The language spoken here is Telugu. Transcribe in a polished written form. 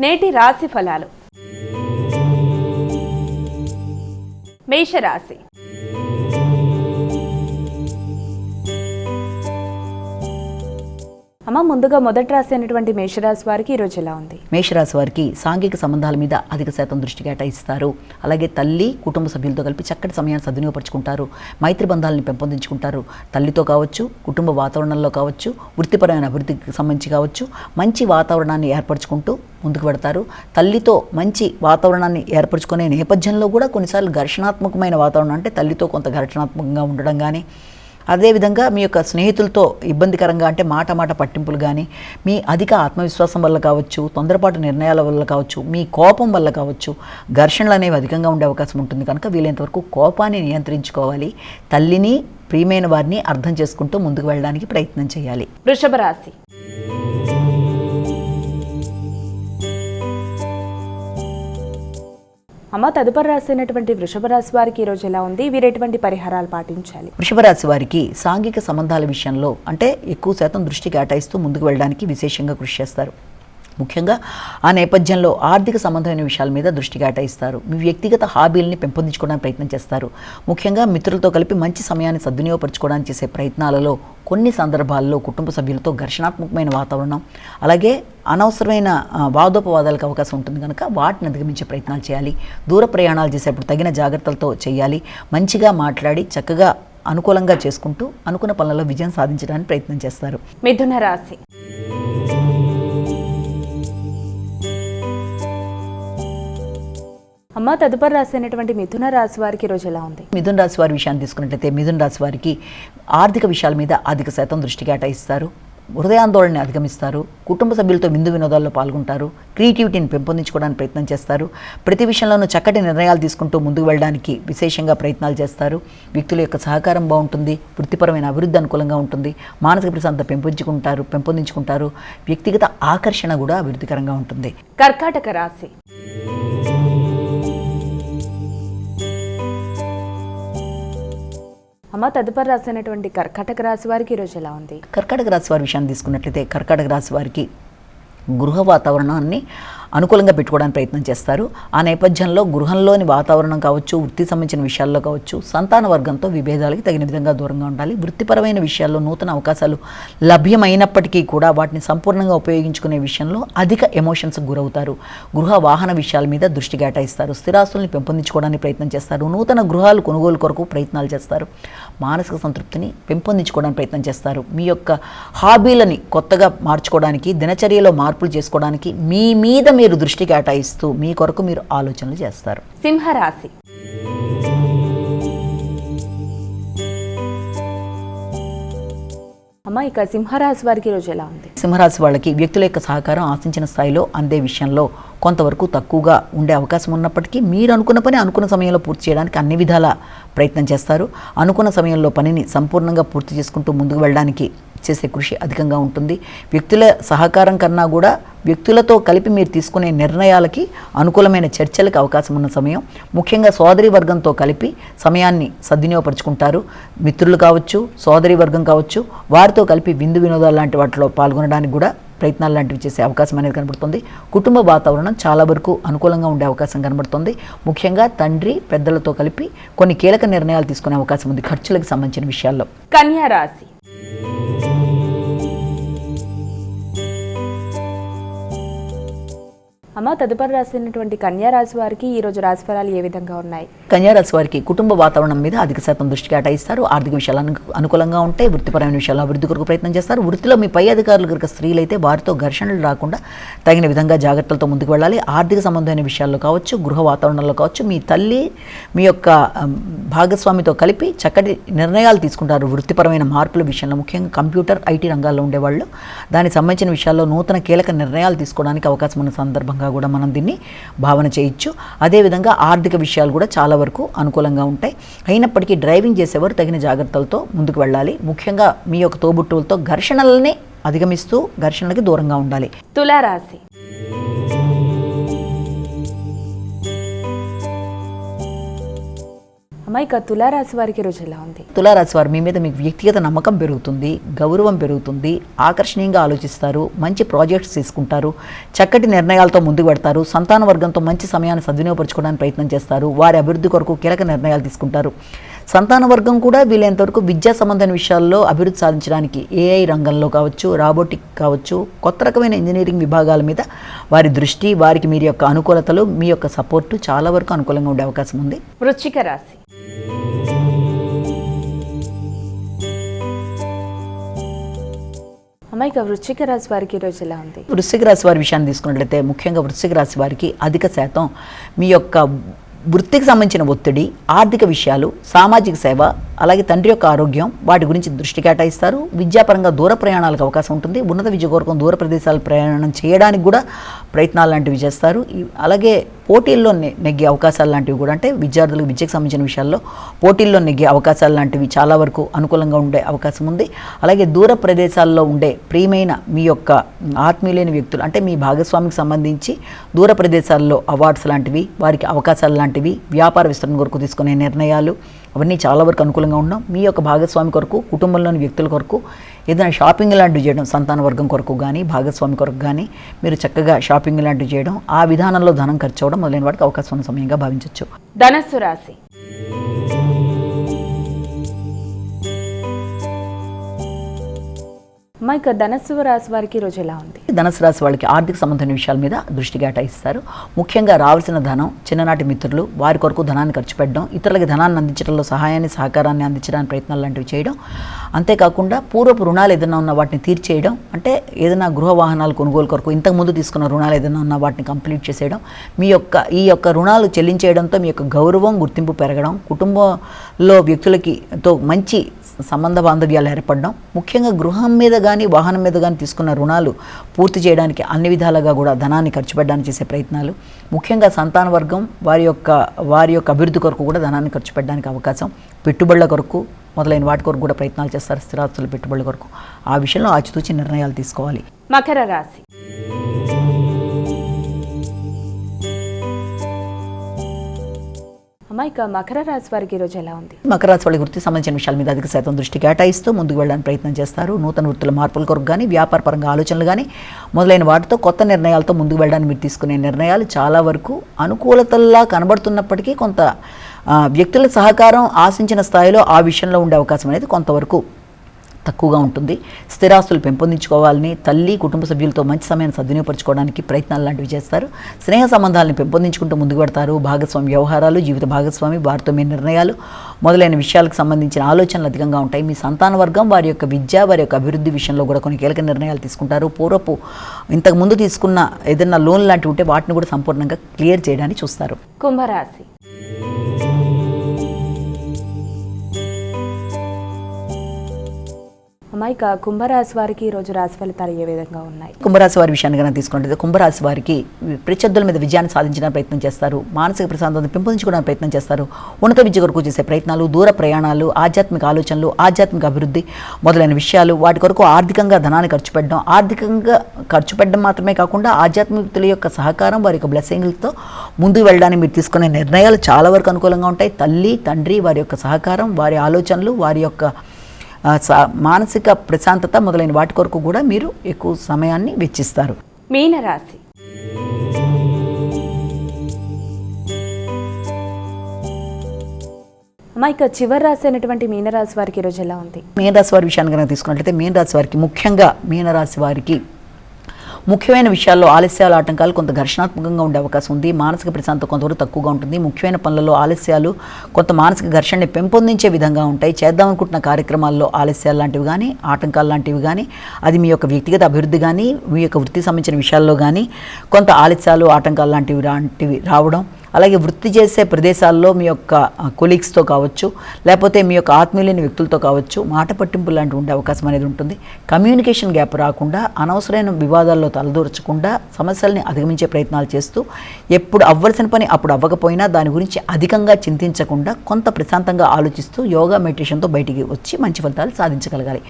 నేటి రాశి ఫలాలు. మేషరాశి. అమ్మ, ముందుగా మొదటి రాశి అయినటువంటి మేషరాశి వారికి ఈరోజు ఎలా ఉంది? మేషరాశి వారికి సాంఘిక సంబంధాల మీద అధిక శాతం దృష్టి కేటాయిస్తారు. అలాగే తల్లి కుటుంబ సభ్యులతో కలిపి చక్కటి సమయాన్ని సద్వినియోగపరుచుకుంటారు. మైత్రి బంధాలను పెంపొందించుకుంటారు. తల్లితో కావచ్చు, కుటుంబ వాతావరణంలో కావచ్చు, వృత్తిపరమైన అభివృద్ధికి సంబంధించి కావచ్చు, మంచి వాతావరణాన్ని ఏర్పరచుకుంటూ ముందుకు పెడతారు. తల్లితో మంచి వాతావరణాన్ని ఏర్పరచుకునే నేపథ్యంలో కూడా కొన్నిసార్లు ఘర్షణాత్మకమైన వాతావరణం, అంటే తల్లితో కొంత ఘర్షణాత్మకంగా ఉండడం కానీ, అదేవిధంగా మీ యొక్క స్నేహితులతో ఇబ్బందికరంగా, అంటే మాట పట్టింపులు కానీ, మీ అధిక ఆత్మవిశ్వాసం వల్ల కావచ్చు, తొందరపాటు నిర్ణయాల వల్ల కావచ్చు, మీ కోపం వల్ల కావచ్చు, ఘర్షణలు అనేవి అధికంగా ఉండే అవకాశం ఉంటుంది. కనుక వీలైనంతవరకు కోపాన్ని నియంత్రించుకోవాలి. తల్లిని, ప్రియమైన వారిని అర్థం చేసుకుంటూ ముందుకు వెళ్ళడానికి ప్రయత్నం చేయాలి. వృషభ రాశి. అమ్మ, తదుపరి రాశి అయినటువంటి వృషభ రాశి వారికి ఈరోజు ఎలా ఉంది? వీరు ఎటువంటి పరిహారాలు పాటించాలి? వృషభ రాశి వారికి సాంఘిక సంబంధాల విషయంలో అంటే ఎక్కువ శాతం దృష్టి కేటాయిస్తూ ముందుకు వెళ్ళడానికి విశేషంగా కృషి చేస్తారు. ముఖ్యంగా ఆ నేపథ్యంలో ఆర్థిక సంబంధమైన విషయాల మీద దృష్టి కేటాయిస్తారు. మీ వ్యక్తిగత హాబీలని పెంపొందించుకోవడానికి ప్రయత్నం చేస్తారు. ముఖ్యంగా మిత్రులతో కలిపి మంచి సమయాన్ని సద్వినియోగపరచుకోవడానికి చేసే ప్రయత్నాలలో కొన్ని సందర్భాల్లో కుటుంబ సభ్యులతో ఘర్షణాత్మకమైన వాతావరణం, అలాగే అనవసరమైన వాదోపవాదాలకు అవకాశం ఉంటుంది. కనుక వాటిని అధిగమించే ప్రయత్నాలు చేయాలి. దూర ప్రయాణాలు చేసేప్పుడు తగిన జాగ్రత్తలతో చేయాలి. మంచిగా మాట్లాడి చక్కగా అనుకూలంగా చేసుకుంటూ అనుకున్న పనులలో విజయం సాధించడానికి ప్రయత్నం చేస్తారు. మిథున రాశి. అమ్మ, తదుపరి రాశి అయినటువంటి మిథున రాశి వారికి ఈరోజు ఎలా ఉంది? మిథున రాశి వారి విషయాన్ని తీసుకున్నట్లయితే మిథున రాశి వారికి ఆర్థిక విషయాల మీద అధిక శాతం దృష్టి కేటాయిస్తారు. హృదయాందోళనని అధిగమిస్తారు. కుటుంబ సభ్యులతో విందు వినోదాల్లో పాల్గొంటారు. క్రియేటివిటీని పెంపొందించుకోవడానికి ప్రయత్నం చేస్తారు. ప్రతి విషయంలోనూ చక్కటి నిర్ణయాలు తీసుకుంటూ ముందుకు వెళ్ళడానికి విశేషంగా ప్రయత్నాలు చేస్తారు. వ్యక్తుల యొక్క సహకారం బాగుంటుంది. వృత్తిపరమైన అభివృద్ధి అనుకూలంగా ఉంటుంది. మానసిక ప్రశాంతత పెంపొందించుకుంటారు. వ్యక్తిగత ఆకర్షణ కూడా అభివృద్ధికరంగా ఉంటుంది. కర్కాటక రాశి. అమ్మ, తదుపరి రాశి అయినటువంటి కర్కాటక రాశి వారికి ఈరోజు ఎలా ఉంది? కర్కాటక రాశి వారి విషయాన్ని తీసుకున్నట్లయితే కర్కాటక రాశి వారికి గృహ వాతావరణాన్ని అనుకూలంగా పెట్టుకోవడానికి ప్రయత్నం చేస్తారు. ఆ నేపథ్యంలో గృహంలోని వాతావరణం కావచ్చు, వృత్తికి సంబంధించిన విషయాల్లో కావచ్చు, సంతాన వర్గంతో విభేదాలకి తగిన విధంగా దూరంగా ఉండాలి. వృత్తిపరమైన విషయాల్లో నూతన అవకాశాలు లభ్యమైనప్పటికీ కూడా వాటిని సంపూర్ణంగా ఉపయోగించుకునే విషయంలో అధిక ఎమోషన్స్కి గురవుతారు. గృహ వాహన విషయాల మీద దృష్టి కేటాయిస్తారు. స్థిరాస్తుల్ని పెంపొందించుకోవడానికి ప్రయత్నం చేస్తారు. నూతన గృహాలు కొనుగోలు కొరకు ప్రయత్నాలు చేస్తారు. మానసిక సంతృప్తిని పెంపొందించుకోవడానికి ప్రయత్నం చేస్తారు. మీ యొక్క హాబీలని కొత్తగా మార్చుకోవడానికి, దినచర్యలో మార్పులు చేసుకోవడానికి మీ మీద మీరు దృష్టి కేటాయిస్తూ మీ కొరకు మీరు ఆలోచనలు చేస్తారు. సింహరాశి. అమ్మ, ఇక సింహరాశి వారికి ఈరోజు ఎలా ఉంది? సింహరాశి వాళ్ళకి వ్యక్తుల యొక్క సహకారం ఆశించిన స్థాయిలో అందే విషయంలో కొంతవరకు తక్కువగా ఉండే అవకాశం ఉన్నప్పటికీ మీరు అనుకున్న పని అనుకున్న సమయంలో పూర్తి చేయడానికి అన్ని విధాల ప్రయత్నం చేస్తారు. అనుకున్న సమయంలో పనిని సంపూర్ణంగా పూర్తి చేసుకుంటూ ముందుకు వెళ్ళడానికి చేసే కృషి అధికంగా ఉంటుంది. వ్యక్తుల సహకారం కన్నా కూడా వ్యక్తులతో కలిపి మీరు తీసుకునే నిర్ణయాలకి అనుకూలమైన చర్చలకు అవకాశం ఉన్న సమయం. ముఖ్యంగా సోదరి వర్గంతో కలిపి సమయాన్ని సద్వినియోగపరుచుకుంటారు. మిత్రులు కావచ్చు, సోదరి వర్గం కావచ్చు, వారితో కలిపి విందు వినోదాలు లాంటి వాటిలో పాల్గొనడానికి కూడా ప్రయత్నాలు లాంటివి చేసే అవకాశం అనేది కనబడుతుంది. కుటుంబ వాతావరణం చాలా వరకు అనుకూలంగా ఉండే అవకాశం కనబడుతుంది. ముఖ్యంగా తండ్రి, పెద్దలతో కలిపి కొన్ని కీలక నిర్ణయాలు తీసుకునే అవకాశం ఉంది ఖర్చులకు సంబంధించిన విషయాల్లో. కన్యా రాశి. అమ్మ, తదుపరి రాశి అయినటువంటి కన్యా రాశి వారికి ఈరోజు రాశి ఫలాలు ఏ విధంగా ఉన్నాయి? కన్యా రాశి వారికి కుటుంబ వాతావరణం మీద అధిక శాతం దృష్టి కేటాయిస్తారు. ఆర్థిక విషయాలు అనుకూలంగా ఉంటాయి. వృత్తిపరమైన విషయాల్లో అభివృద్ధి కొరకు ప్రయత్నం చేస్తారు. వృత్తిలో మీ పై అధికారులు కనుక స్త్రీలైతే వారితో ఘర్షణలు రాకుండా తగిన విధంగా జాగ్రత్తలతో ముందుకు వెళ్ళాలి. ఆర్థిక సంబంధమైన విషయాల్లో కావచ్చు, గృహ వాతావరణంలో కావచ్చు, మీ తల్లి, మీ యొక్క భాగస్వామితో కలిపి చక్కటి నిర్ణయాలు తీసుకుంటారు. వృత్తిపరమైన మార్పుల విషయంలో ముఖ్యంగా కంప్యూటర్, ఐటీ రంగాల్లో ఉండేవాళ్ళు దానికి సంబంధించిన విషయాల్లో నూతన కీలక నిర్ణయాలు తీసుకోవడానికి అవకాశం ఉన్న సందర్భంగా కూడా మనం దీన్ని భావన చేయొచ్చు. అదేవిధంగా ఆర్థిక విషయాలు కూడా చాలా వరకు అనుకూలంగా ఉంటాయి. అయినప్పటికీ డ్రైవింగ్ చేసేవారు తగిన జాగ్రత్తలతో ముందుకు వెళ్ళాలి. ముఖ్యంగా మీ యొక్క తోబుట్టువులతో ఘర్షణలని అధిగమిస్తూ ఘర్షణలకి దూరంగా ఉండాలి. తులారాశి. అమ్మ, అమ్మాయిక తులారాశి వారికి ఈ రోజు ఎలా ఉంది? తులారాశి వారు మీ మీద మీకు వ్యక్తిగత నమ్మకం పెరుగుతుంది, గౌరవం పెరుగుతుంది, ఆకర్షణీయంగా ఆలోచిస్తారు, మంచి ప్రాజెక్ట్స్ తీసుకుంటారు, చక్కటి నిర్ణయాలతో ముందుకు పెడతారు, సంతాన వర్గంతో మంచి సమయాన్ని సద్వినియోగపరచుకోవడానికి ప్రయత్నం చేస్తారు, వారి అభివృద్ధి కొరకు కీలక నిర్ణయాలు తీసుకుంటారు. సంతాన వర్గం కూడా వీలైనంతవరకు విద్యా సంబంధమైన విషయాల్లో అభివృద్ధి సాధించడానికి ఏఐ రంగంలో కావచ్చు, రాబోటిక్ కావచ్చు, కొత్త రకమైన ఇంజనీరింగ్ విభాగాల మీద వారి దృష్టి, వారికి మీ యొక్క అనుకూలతలు, మీ యొక్క సపోర్టు చాలా వరకు అనుకూలంగా ఉండే అవకాశం ఉంది. వృశ్చిక రాశి. అమ్మాయిక వృశ్చిక రాశి వారికి ఈ రోజు ఎలా ఉంది? వృశ్చిక రాశి వారి విషయాన్ని తీసుకున్నట్లయితే ముఖ్యంగా వృశ్చిక రాశి వారికి అధిక శాతం మీ యొక్క వృత్తికి సంబంధించిన ఒత్తిడి, ఆర్థిక విషయాలు, సామాజిక సేవ, అలాగే తండ్రి యొక్క ఆరోగ్యం, వాటి గురించి దృష్టి కేటాయిస్తారు. విద్యాపరంగా దూర ప్రయాణాలకు అవకాశం ఉంటుంది. ఉన్నత విద్య కొరకు దూర ప్రదేశాలు ప్రయాణం చేయడానికి కూడా ప్రయత్నాలు లాంటివి చేస్తారు. అలాగే పోటీల్లో నెగ్గే అవకాశాలు లాంటివి కూడా, అంటే విద్యార్థులకు విద్యకు సంబంధించిన విషయాల్లో పోటీల్లో నెగ్గే అవకాశాలు లాంటివి చాలా వరకు అనుకూలంగా ఉండే అవకాశం ఉంది. అలాగే దూర ప్రదేశాల్లో ఉండే ప్రియమైన మీ యొక్క ఆత్మీయులైన వ్యక్తులు, అంటే మీ భాగస్వామికి సంబంధించి దూర ప్రదేశాల్లో అవార్డ్స్ లాంటివి, వారికి అవకాశాలు లాంటివి, వ్యాపార విస్తరణ కొరకు తీసుకునే నిర్ణయాలు, అవన్నీ చాలా వరకు అనుకూలంగా ఉండడం. మీ యొక్క భాగస్వామి కొరకు, కుటుంబంలోని వ్యక్తుల కొరకు ఏదైనా షాపింగ్ లాంటివి చేయడం, సంతాన వర్గం కొరకు కానీ భాగస్వామి కొరకు కానీ మీరు చక్కగా షాపింగ్ లాంటివి చేయడం, ఆ విధానంలో ధనం ఖర్చు అవడం మొదలైన వాటికి అవకాశం ఉన్న సమయంగా భావించవచ్చు. ధనస్సు రాశి. అమ్మాయిక ధనస్సు రాశి వారికి ఈ రోజు ఎలా ఉంది? ధనస్సు రాశి వాళ్ళకి ఆర్థిక సంబంధమైన విషయాల మీద దృష్టి కేటాయిస్తారు. ముఖ్యంగా రావాల్సిన ధనం, చిన్ననాటి మిత్రులు, వారి కొరకు ధనాన్ని ఖర్చు పెట్టడం, ఇతరులకి ధనాన్ని అందించడంలో సహాయాన్ని, సహకారాన్ని అందించడానికి ప్రయత్నాలు లాంటివి చేయడం. అంతేకాకుండా పూర్వపు రుణాలు ఏదైనా ఉన్న వాటిని తీర్చేయడం, అంటే ఏదైనా గృహ వాహనాలు కొనుగోలు కొరకు ఇంతకుముందు తీసుకున్న రుణాలు ఏదైనా ఉన్న వాటిని కంప్లీట్ చేసేయడం. ఈ యొక్క రుణాలు చెల్లించేయడంతో మీ యొక్క గౌరవం, గుర్తింపు పెరగడం, కుటుంబంలో వ్యక్తులతో మంచి సంబంధ బాంధవ్యాలు ఏర్పడడం. ముఖ్యంగా గృహం మీద కానీ వాహనం మీద కానీ తీసుకున్న రుణాలు పూర్తి చేయడానికి అన్ని విధాలుగా కూడా ధనాన్ని ఖర్చు పెట్టడానికి చేసే ప్రయత్నాలు. ముఖ్యంగా సంతాన వర్గం వారి యొక్క అభివృద్ధి కొరకు కూడా ధనాన్ని ఖర్చు పెట్టడానికి అవకాశం. పెట్టుబడుల కొరకు మొదలైన వాటి కొరకు కూడా ప్రయత్నాలు చేస్తారు. స్థిరాస్తుల పెట్టుబడుల కొరకు ఆ విషయంలో ఆచితూచి నిర్ణయాలు తీసుకోవాలి. మకర రాశి. అమ్మాయిక మకర రాశి వారికి ఈ రోజు ఎలా ఉంది? మకర రాశి వాళ్ళకి వృత్తికి సంబంధించిన విషయాల మీద అధిక శాతం దృష్టి కేటాయిస్తూ ముందుకు వెళ్ళడానికి ప్రయత్నం చేస్తారు. నూతన వృత్తుల మార్పుల కొరకు కానీ, వ్యాపార పరంగా ఆలోచనలు కానీ మొదలైన వాటితో కొత్త నిర్ణయాలతో ముందుకు వెళ్ళడానికి మీరు తీసుకునే నిర్ణయాలు చాలా వరకు అనుకూలతల్లా కనబడుతున్నప్పటికీ కొంత వ్యక్తుల సహకారం ఆశించిన స్థాయిలో ఆ విషయంలో ఉండే అవకాశం అనేది కొంతవరకు తక్కువగా ఉంటుంది. స్థిరాస్తులు పెంపొందించుకోవాలని, తల్లి కుటుంబ సభ్యులతో మంచి సమయాన్ని సద్వినియోగపరచుకోవడానికి ప్రయత్నాలు లాంటివి చేస్తారు. స్నేహ సంబంధాలను పెంపొందించుకుంటూ ముందుకు పెడతారు. భాగస్వామి వ్యవహారాలు, జీవిత భాగస్వామి, వారితో మీ నిర్ణయాలు మొదలైన విషయాలకు సంబంధించిన ఆలోచనలు అధికంగా ఉంటాయి. మీ సంతాన వర్గం వారి యొక్క విద్య, వారి యొక్క అభివృద్ధి విషయంలో కూడా కొన్ని కీలక నిర్ణయాలు తీసుకుంటారు. పూర్వపు ఇంతకుముందు తీసుకున్న ఏదైనా లోన్ లాంటివి ఉంటే వాటిని కూడా సంపూర్ణంగా క్లియర్ చేయడానికి చూస్తారు. కుంభరాశి. అమ్మాయిక కుంభరాశి వారికి ఈ రోజు రాశి ఫలితాలు ఏ విధంగా ఉన్నాయి? కుంభరాశి వారి విషయాన్ని కనుక తీసుకుంటే కుంభరాశి వారికి ప్రత్యర్థుల మీద విజయాన్ని సాధించడానికి ప్రయత్నం చేస్తారు. మానసిక ప్రశాంతతను పెంపొందించుకోవడానికి ప్రయత్నం చేస్తారు. ఉన్నత విద్య కొరకు చేసే ప్రయత్నాలు, దూర ప్రయాణాలు, ఆధ్యాత్మిక ఆలోచనలు, ఆధ్యాత్మిక అభివృద్ధి మొదలైన విషయాలు, వాటి కొరకు ఆర్థికంగా ధనాన్ని ఖర్చు పెట్టడం, ఆర్థికంగా ఖర్చు పెట్టడం మాత్రమే కాకుండా ఆధ్యాత్మికతల యొక్క సహకారం, వారి యొక్క బ్లెస్సింగ్లతో ముందుకు వెళ్ళడానికి మీరు తీసుకునే నిర్ణయాలు చాలా వరకు అనుకూలంగా ఉంటాయి. తల్లి, తండ్రి, వారి యొక్క సహకారం, వారి ఆలోచనలు, వారి యొక్క మానసిక ప్రశాంతత మొదలైన వాటి కొరకు కూడా మీరు ఎక్కువ సమయాన్ని వెచ్చిస్తారు. మీనరాశి. అమ్మాయిక చివరి రాశి అయినటువంటి మీనరాశి వారికి ఈరోజు ఎలా ఉంది? మీనరాశి వారి విషయాన్ని కనుక తీసుకున్నట్లయితే మీనరాశి వారికి ముఖ్యంగా మీనరాశి వారికి ముఖ్యమైన విషయాల్లో ఆలస్యాలు, ఆటంకాలు కొంత ఘర్షణాత్మకంగా ఉండే అవకాశం ఉంది. మానసిక ప్రశాంతత కొంతవరకు తక్కువగా ఉంటుంది. ముఖ్యమైన పనులలో ఆలస్యాలు కొంత మానసిక ఘర్షణని పెంపొందించే విధంగా ఉంటాయి. చేద్దామనుకుంటున్న కార్యక్రమాల్లో ఆలస్యాలు లాంటివి కానీ, ఆటంకాలు లాంటివి కానీ, అది మీ యొక్క వ్యక్తిగత అభివృద్ధి కానీ, మీ యొక్క వృత్తికి సంబంధించిన విషయాల్లో కానీ కొంత ఆలస్యాలు, ఆటంకాలు లాంటివి రావడం. అలాగే వృత్తి చేసే ప్రదేశాల్లో మీ యొక్క కొలీగ్స్తో కావచ్చు, లేకపోతే మీ యొక్క ఆత్మీయులైన వ్యక్తులతో కావచ్చు మాట పట్టింపులు లాంటివి ఉండే అవకాశం అనేది ఉంటుంది. కమ్యూనికేషన్ గ్యాప్ రాకుండా, అనవసరమైన వివాదాల్లో తలదూర్చకుండా సమస్యల్ని అధిగమించే ప్రయత్నాలు చేస్తూ, ఎప్పుడు అవ్వాల్సిన పని అప్పుడు అవ్వకపోయినా దాని గురించి అధికంగా చింతించకుండా కొంత ప్రశాంతంగా ఆలోచిస్తూ యోగా, మెడిటేషన్తో బయటికి వచ్చి మంచి ఫలితాలు సాధించగలగాలి.